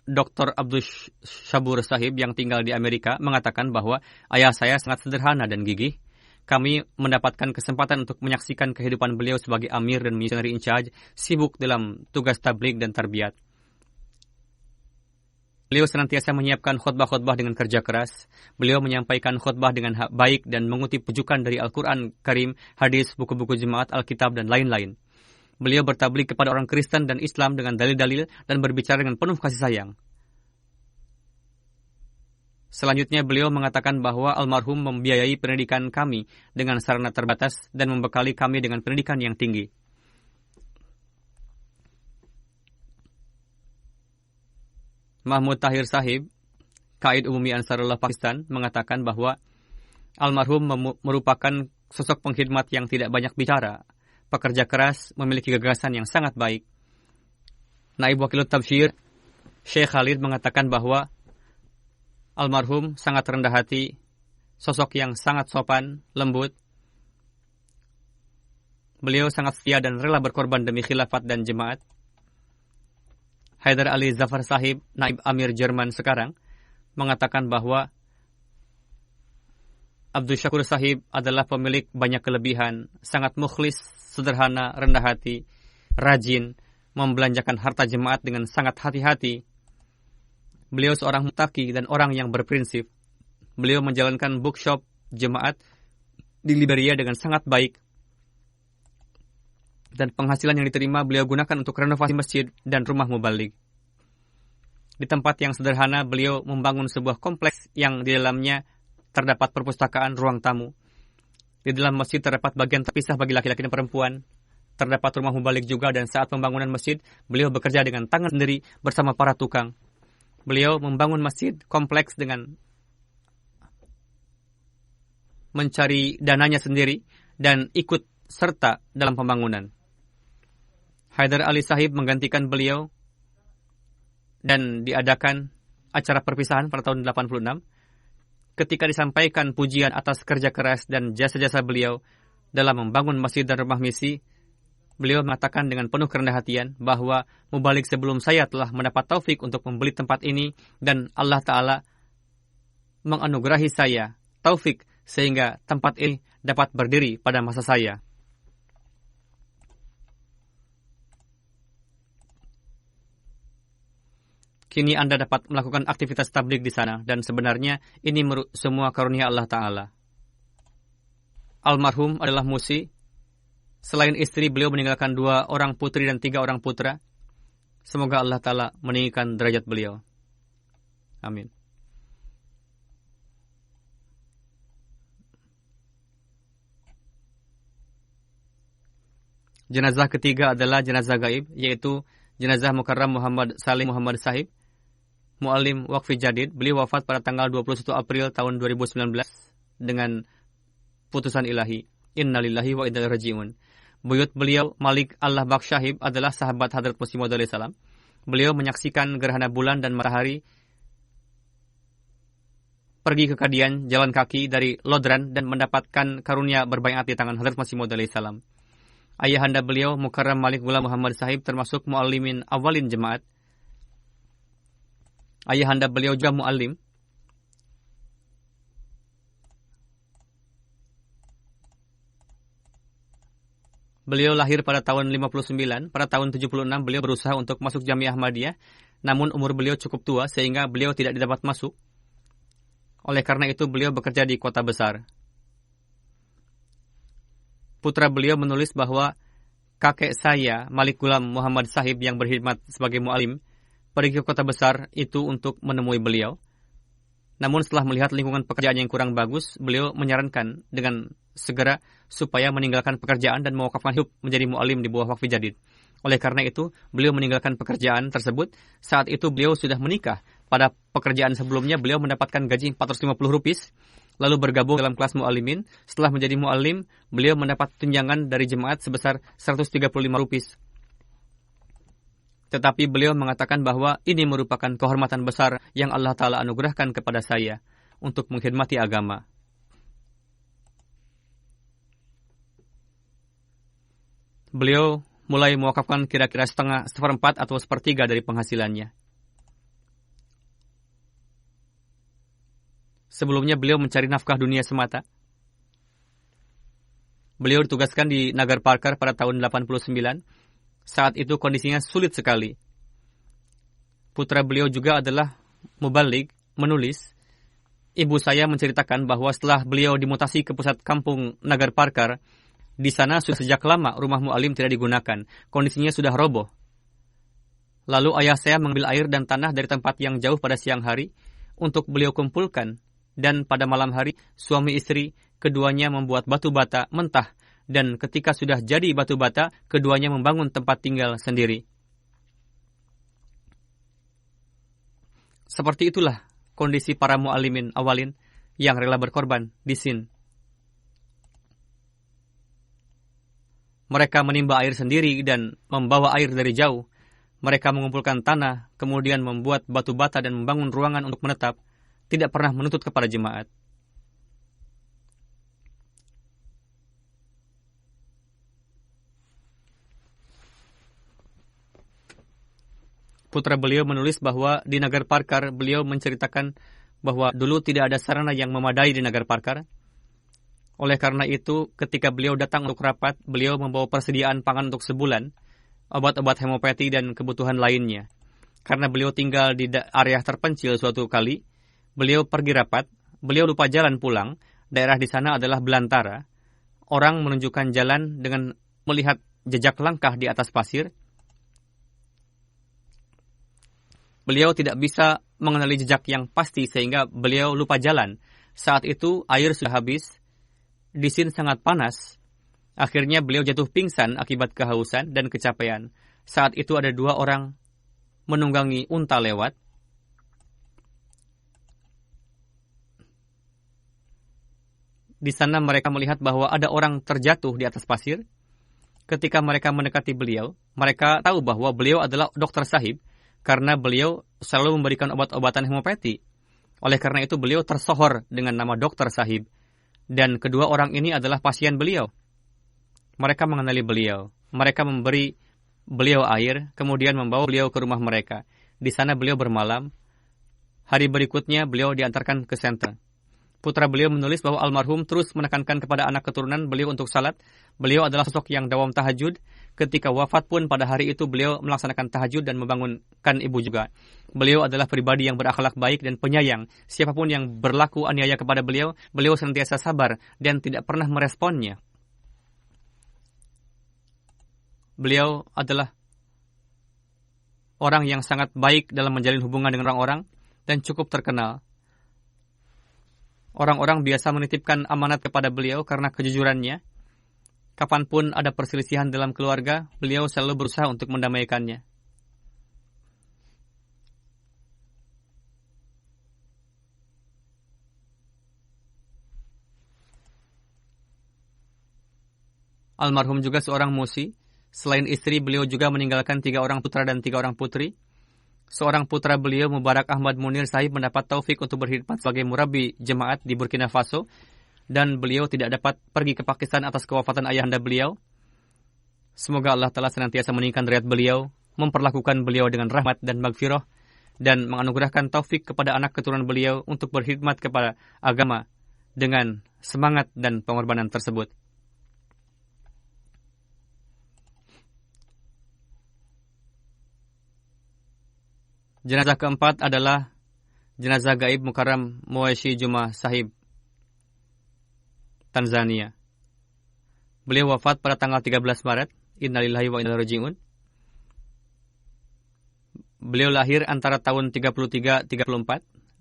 Dr. Abdul Shabur Sahib yang tinggal di Amerika, mengatakan bahwa ayah saya sangat sederhana dan gigih. Kami mendapatkan kesempatan untuk menyaksikan kehidupan beliau sebagai Amir dan Missionary in Charge, sibuk dalam tugas tabligh dan tarbiyat. Beliau senantiasa menyiapkan khutbah-khutbah dengan kerja keras. Beliau menyampaikan khutbah dengan baik dan mengutip pujukan dari Al-Quran Karim, hadis, buku-buku jemaat, Alkitab, dan lain-lain. Beliau bertabligh kepada orang Kristen dan Islam dengan dalil-dalil dan berbicara dengan penuh kasih sayang. Selanjutnya beliau mengatakan bahwa almarhum membiayai pendidikan kami dengan sarana terbatas dan membekali kami dengan pendidikan yang tinggi. Mahmud Tahir Sahib, Qaid Umumi Ansarullah Pakistan, mengatakan bahwa Almarhum merupakan sosok pengkhidmat yang tidak banyak bicara, pekerja keras, memiliki gagasan yang sangat baik. Naib Wakil Tabsyir, Syekh Khalid mengatakan bahwa almarhum sangat rendah hati, sosok yang sangat sopan, lembut. Beliau sangat setia dan rela berkorban demi khilafat dan jemaat. Haidar Ali Zafar Sahib, Naib Amir Jerman sekarang, mengatakan bahwa Abdul Syakur Sahib adalah pemilik banyak kelebihan, sangat mukhlis, sederhana, rendah hati, rajin, membelanjakan harta jemaat dengan sangat hati-hati. Beliau seorang muttaqi dan orang yang berprinsip. Beliau menjalankan bookshop jemaat di Liberia dengan sangat baik. Dan penghasilan yang diterima beliau gunakan untuk renovasi masjid dan rumah mubalik. Di tempat yang sederhana, beliau membangun sebuah kompleks yang di dalamnya terdapat perpustakaan, ruang tamu. Di dalam masjid terdapat bagian terpisah bagi laki-laki dan perempuan. Terdapat rumah mubalik juga, dan saat pembangunan masjid, beliau bekerja dengan tangan sendiri bersama para tukang. Beliau membangun masjid kompleks dengan mencari dananya sendiri dan ikut serta dalam pembangunan. Haidar Ali Sahib menggantikan beliau dan diadakan acara perpisahan pada tahun 86. Ketika disampaikan pujian atas kerja keras dan jasa-jasa beliau dalam membangun masjid dan rumah misi, beliau mengatakan dengan penuh kerendahan hatian bahwa mubalik sebelum saya telah mendapat taufik untuk membeli tempat ini dan Allah Ta'ala menganugerahi saya taufik sehingga tempat ini dapat berdiri pada masa saya. Kini Anda dapat melakukan aktivitas tabligh di sana, dan sebenarnya ini semua karunia Allah Ta'ala. Almarhum adalah musi. Selain istri, beliau meninggalkan 2 orang putri dan 3 orang putra. Semoga Allah Ta'ala meninggikan derajat beliau. Amin. Jenazah ketiga adalah jenazah gaib, yaitu jenazah Mukarram Muhammad Salim Muhammad Sahib, Mu'allim Waqfi Jadid. Beliau wafat pada tanggal 21 April tahun 2019 dengan putusan ilahi. Innalillahi wa inna ilaihi raji'un. Buyut beliau Malik Allah Bakshahib adalah sahabat Hadrat Masih Maud alaihi salam. Beliau menyaksikan gerhana bulan dan matahari, pergi ke Kadian jalan kaki dari Lodran dan mendapatkan karunia berbaiat di tangan Hadrat Masih Maud alaihi salam. Ayahanda beliau Mukarram Malik Ghulam Muhammad Sahib termasuk muallimin awalin jemaat. Ayahanda beliau juga muallim. Beliau lahir pada tahun 59. Pada tahun 76 beliau berusaha untuk masuk Jamiah Ahmadiyah, namun umur beliau cukup tua sehingga beliau tidak dapat masuk. Oleh karena itu beliau bekerja di kota besar. Putra beliau menulis bahwa kakek saya Malik Ghulam Muhammad Sahib yang berkhidmat sebagai muallim pergi ke kota besar itu untuk menemui beliau. Namun setelah melihat lingkungan pekerjaan yang kurang bagus, beliau menyarankan dengan segera supaya meninggalkan pekerjaan dan mewakafkan hidup menjadi muallim di bawah Waqfi Jadid. Oleh karena itu, beliau meninggalkan pekerjaan tersebut. Saat itu beliau sudah menikah. Pada pekerjaan sebelumnya beliau mendapatkan gaji 450 rupiah, lalu bergabung dalam kelas muallimin. Setelah menjadi muallim, beliau mendapat tunjangan dari jemaat sebesar 135 rupiah. Tetapi beliau mengatakan bahwa ini merupakan kehormatan besar yang Allah Ta'ala anugerahkan kepada saya untuk mengkhidmati agama. Beliau mulai mewakafkan kira-kira seperempat atau sepertiga dari penghasilannya. Sebelumnya beliau mencari nafkah dunia semata. Beliau ditugaskan di Nagar Parkar pada tahun 89. Saat itu kondisinya sulit sekali. Putra beliau juga adalah mubalik, menulis. Ibu saya menceritakan bahwa setelah beliau dimutasi ke pusat kampung Nagar Parkar, di sana sudah sejak lama rumah mu'alim tidak digunakan. Kondisinya sudah roboh. Lalu ayah saya mengambil air dan tanah dari tempat yang jauh pada siang hari untuk beliau kumpulkan. Dan pada malam hari, suami istri keduanya membuat batu bata mentah. Dan ketika sudah jadi batu bata, keduanya membangun tempat tinggal sendiri. Seperti itulah kondisi para mu'alimin awalin. yang rela berkorban di Sind. Mereka menimba air sendiri dan membawa air dari jauh. Mereka mengumpulkan tanah, kemudian membuat batu bata dan membangun ruangan untuk menetap, tidak pernah menuntut kepada jemaat. Putra beliau menulis bahwa di Nagar Parkar beliau menceritakan bahwa dulu tidak ada sarana yang memadai di Nagar Parkar. Oleh karena itu, ketika beliau datang untuk rapat, beliau membawa persediaan pangan untuk sebulan, obat-obat hemopati dan kebutuhan lainnya. Karena beliau tinggal di area terpencil suatu kali, beliau pergi rapat, beliau lupa jalan pulang, daerah di sana adalah belantara. Orang menunjukkan jalan dengan melihat jejak langkah di atas pasir. Beliau tidak bisa mengenali jejak yang pasti sehingga beliau lupa jalan. Saat itu air sudah habis. Di Sind sangat panas. Akhirnya beliau jatuh pingsan akibat kehausan dan kecapean. Saat itu ada 2 orang menunggangi unta lewat. Di sana mereka melihat bahwa ada orang terjatuh di atas pasir. Ketika mereka mendekati beliau, mereka tahu bahwa beliau adalah dokter sahib, karena beliau selalu memberikan obat-obatan hemopati. Oleh karena itu beliau tersohor dengan nama dokter sahib. Dan kedua orang ini adalah pasien beliau. Mereka mengenali beliau. Mereka memberi beliau air, kemudian membawa beliau ke rumah mereka. Di sana beliau bermalam. Hari berikutnya beliau diantarkan ke senter. Putra beliau menulis bahwa almarhum terus menekankan kepada anak keturunan beliau untuk salat. Beliau adalah sosok yang dawam tahajud. Ketika wafat pun pada hari itu beliau melaksanakan tahajud dan membangunkan ibu juga. Beliau adalah pribadi yang berakhlak baik dan penyayang. Siapapun yang berlaku aniaya kepada beliau, beliau senantiasa sabar dan tidak pernah meresponnya. Beliau adalah orang yang sangat baik dalam menjalin hubungan dengan orang-orang dan cukup terkenal. Orang-orang biasa menitipkan amanat kepada beliau karena kejujurannya. Kapanpun ada perselisihan dalam keluarga, beliau selalu berusaha untuk mendamaikannya. Almarhum juga seorang musi. Selain istri, beliau juga meninggalkan 3 orang putra dan 3 orang putri. Seorang putra beliau, Mubarak Ahmad Munir Sahib, mendapat taufik untuk berkhidmat sebagai murabi jemaat di Burkina Faso, dan beliau tidak dapat pergi ke Pakistan atas kewafatan ayahanda beliau. Semoga Allah Ta'ala senantiasa meninggikan derajat beliau, memperlakukan beliau dengan rahmat dan maghfirah, dan menganugerahkan taufik kepada anak keturunan beliau untuk berkhidmat kepada agama dengan semangat dan pengorbanan tersebut. Jenazah keempat adalah jenazah gaib Mukarram Muwaishi Juma Sahib, Tanzania. Beliau wafat pada tanggal 13 Maret. Innalillahi wa inna ilaihi raji'un. Beliau lahir antara tahun 33-34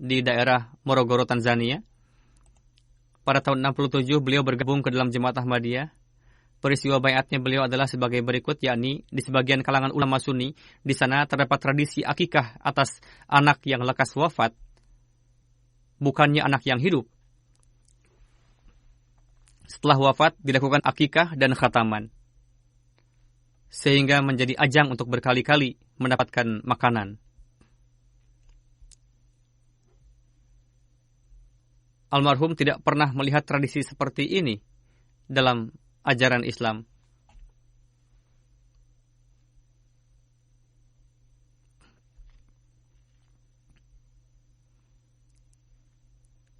di daerah Morogoro, Tanzania. Pada tahun 67 beliau bergabung ke dalam Jemaat Ahmadiyah. Peristiwa baiatnya beliau adalah sebagai berikut, yakni di sebagian kalangan ulama Sunni, di sana terdapat tradisi akikah atas anak yang lekas wafat, bukannya anak yang hidup. Setelah wafat, dilakukan akikah dan khataman, sehingga menjadi ajang untuk berkali-kali mendapatkan makanan. Almarhum tidak pernah melihat tradisi seperti ini dalam ajaran Islam.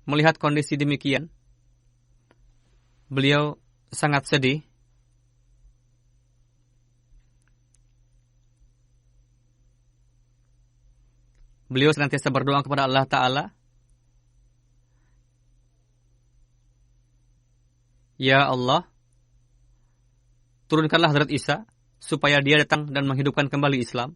Melihat kondisi demikian, beliau sangat sedih. Beliau senantiasa berdoa kepada Allah Ta'ala, Ya Allah, turunkanlah Hazrat Isa, supaya dia datang dan menghidupkan kembali Islam.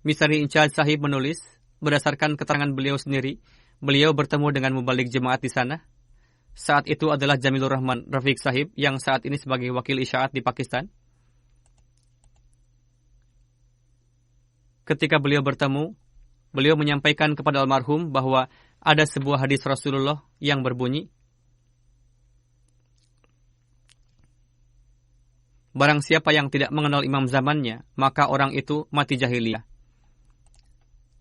Misari Incharge Sahib menulis, berdasarkan keterangan beliau sendiri, beliau bertemu dengan mubalik jemaat di sana. Saat itu adalah Jamilur Rahman Rafiq Sahib, yang saat ini sebagai wakil isyaat di Pakistan. Ketika beliau bertemu, beliau menyampaikan kepada almarhum bahwa Ada sebuah hadis Rasulullah yang berbunyi, barang siapa yang tidak mengenal imam zamannya, maka orang itu mati jahiliyah.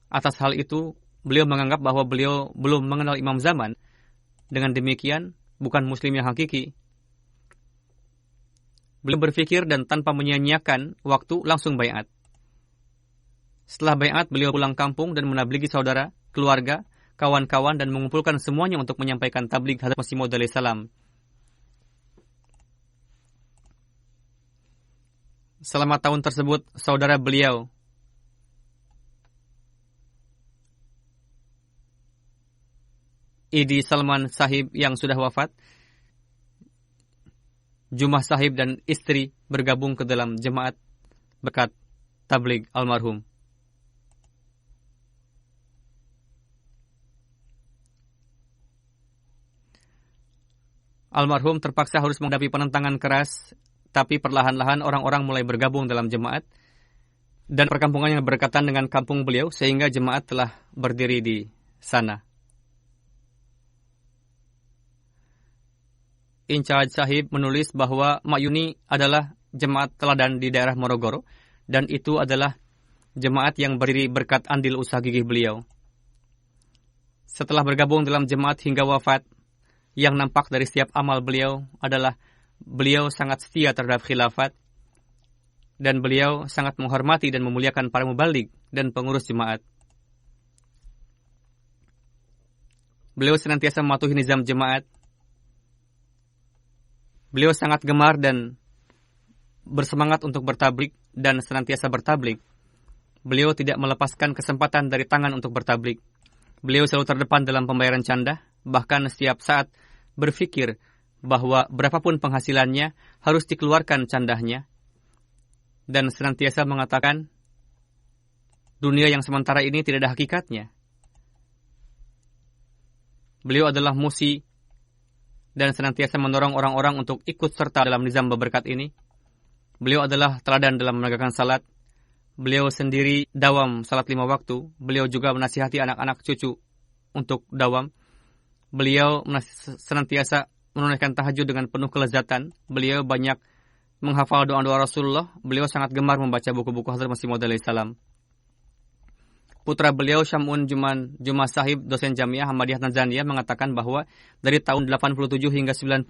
Atas hal itu, beliau menganggap bahwa beliau belum mengenal imam zaman. Dengan demikian, bukan muslim yang hakiki. Beliau berpikir dan tanpa menyia-nyiakan waktu langsung baiat. Setelah baiat, beliau pulang kampung dan menabligi saudara, keluarga, kawan-kawan dan mengumpulkan semuanya untuk menyampaikan tabligh Hadrat Masih Maud alaihi salam. Selama tahun tersebut, saudara beliau Idi Salman Sahib yang sudah wafat, Jumah Sahib dan istri bergabung ke dalam jemaat berkat tabligh almarhum. Almarhum terpaksa harus menghadapi penentangan keras, tapi perlahan-lahan orang-orang mulai bergabung dalam jemaat dan perkampungannya berdekatan dengan kampung beliau sehingga jemaat telah berdiri di sana. Incharge Sahib menulis bahwa Mayuni adalah jemaat teladan di daerah Morogoro dan itu adalah jemaat yang berdiri berkat andil usaha gigih beliau. Setelah bergabung dalam jemaat hingga wafat, yang nampak dari setiap amal beliau adalah beliau sangat setia terhadap khilafat dan beliau sangat menghormati dan memuliakan para mubaligh dan pengurus jemaat. Beliau senantiasa mematuhi nizam jemaat. Beliau sangat gemar dan bersemangat untuk bertabligh dan senantiasa bertabligh. Beliau tidak melepaskan kesempatan dari tangan untuk bertabligh. Beliau selalu terdepan dalam pembayaran canda, bahkan setiap saat berpikir bahwa berapapun penghasilannya harus dikeluarkan candahnya, dan senantiasa mengatakan, dunia yang sementara ini tidak ada hakikatnya. Beliau adalah musi dan senantiasa mendorong orang-orang untuk ikut serta dalam nizam berkat ini. Beliau adalah teladan dalam menegakkan salat. Beliau sendiri dawam salat 5 waktu. Beliau juga menasihati anak-anak cucu untuk dawam. Beliau senantiasa menunaikan tahajud dengan penuh kelezatan. Beliau banyak menghafal doa-doa Rasulullah. Beliau sangat gemar membaca buku-buku Hadrat Masih Maud alaihi salam. Putra beliau Syamun Jumah Sahib, dosen Jamiah Ahmadiyah Tanzania, mengatakan bahwa dari tahun 87 hingga 90,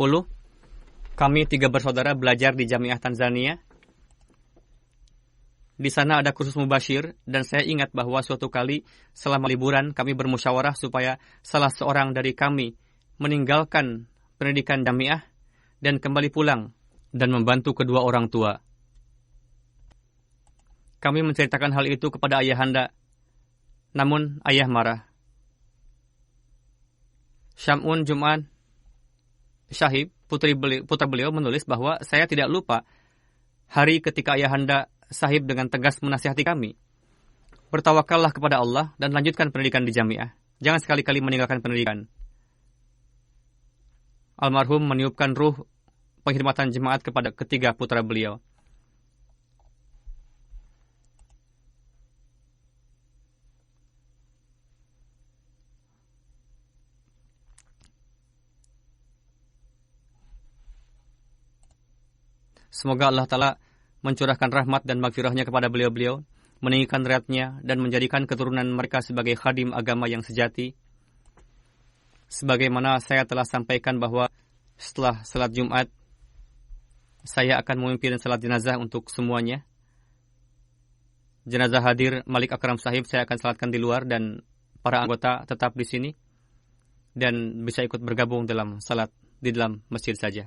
kami 3 bersaudara belajar di Jamiah Tanzania. Di sana ada kursus mubashir, dan saya ingat bahwa suatu kali selama liburan kami bermusyawarah supaya salah seorang dari kami meninggalkan pendidikan jamiah dan kembali pulang dan membantu kedua orang tua. Kami menceritakan hal itu kepada ayahanda, namun ayah marah. Syamun Jum'an Syahib, putra beliau menulis bahwa saya tidak lupa hari ketika ayahanda Sahib dengan tegas menasihati kami, bertawakallah kepada Allah dan lanjutkan pendidikan di jamiah. Jangan sekali-kali meninggalkan pendidikan. Almarhum meniupkan ruh penghormatan jemaat kepada ketiga putra beliau. Semoga Allah Ta'ala mencurahkan rahmat dan maghfirahnya kepada beliau-beliau, meninggikan derajatnya dan menjadikan keturunan mereka sebagai khadim agama yang sejati. Sebagaimana saya telah sampaikan bahwa setelah salat Jumat, saya akan memimpin salat jenazah untuk semuanya. Jenazah hadir Malik Akram Sahib saya akan salatkan di luar dan para anggota tetap di sini dan bisa ikut bergabung dalam salat di dalam masjid saja.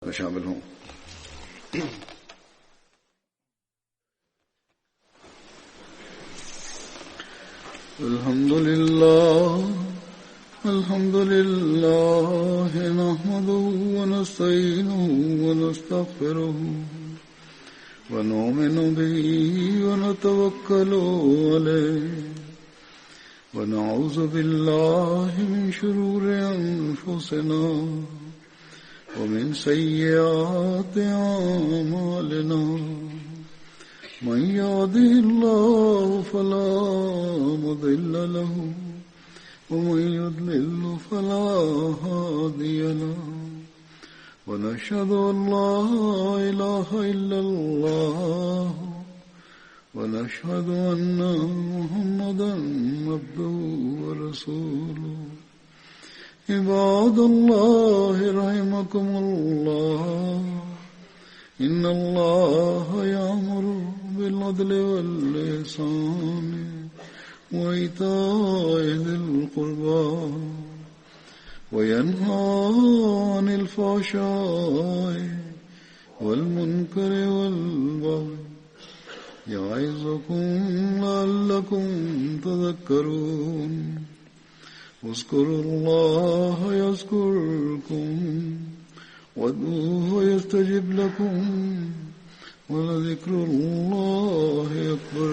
में शामिल हों। अल्हम्दुलिल्लाह नहमदुहु व नस्तईनुहु व नस्तगफिरुहु व नु'मिनु बिही व नतवक्कलु अलैहि व नऊज़ु बिल्लाहि मिन शुरूरि अनफुसिना व मिन सय्यिआति अअमालिना मन यहदिहिल्लाहु फला मुदिल्ल लहु व मन युद्लिल फला हादिय लहु व नशहदु अन ला इलाहा इल्लल्लाह व नशहदु अन्ना मुहम्मदन अब्दुहु व रसूलुहु इबादल्लाहि रहिमकुमुल्लाह إن الله يأمر بالعدل والإحسان وإيتاء ذي القربى وينهى عن الفحشاء والمنكر والبغي يعظكم لعلكم تذكرون اذكروا الله يذكركم وادعوه يستجب لكم ولذكر الله أكبر.